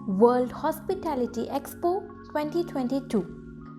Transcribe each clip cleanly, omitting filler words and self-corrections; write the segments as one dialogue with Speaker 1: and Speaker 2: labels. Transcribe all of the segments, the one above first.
Speaker 1: World Hospitality Expo 2022.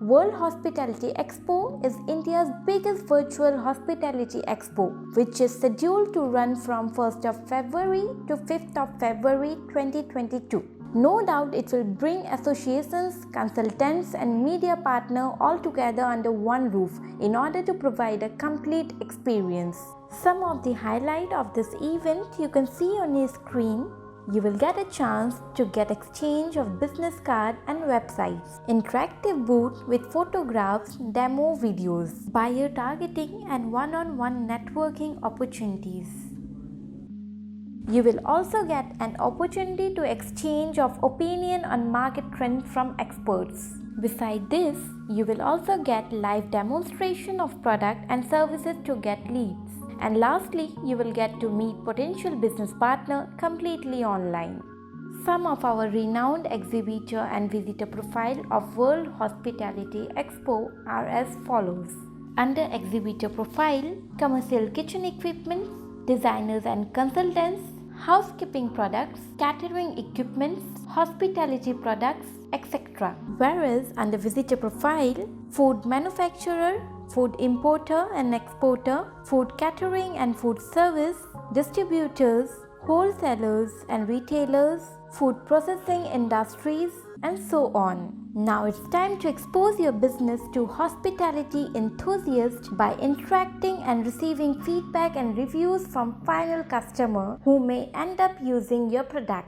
Speaker 1: World Hospitality Expo is India's biggest virtual hospitality expo, which is scheduled to run from 1st of February to 5th of February 2022. No doubt it will bring associations, consultants and media partners all together under one roof in order to provide a complete experience. Some of the highlight of this event you can see on your screen. You will get a chance to get exchange of business card and websites, interactive booth with photographs, demo videos, buyer targeting and one-on-one networking opportunities. You will also get an opportunity to exchange of opinion on market trends from experts. Besides this, you will also get live demonstration of product and services to get leads. And lastly, you will get to meet potential business partner completely online. Some of our renowned exhibitor and visitor profile of World Hospitality Expo are as follows. Under exhibitor profile, commercial kitchen equipment, designers and consultants, housekeeping products, catering equipments, hospitality products, etc. Whereas under visitor profile, food manufacturer, food importer and exporter, food catering and food service, distributors, wholesalers and retailers, food processing industries, and so on. Now it's time to expose your business to hospitality enthusiasts by interacting and receiving feedback and reviews from final customer who may end up using your product.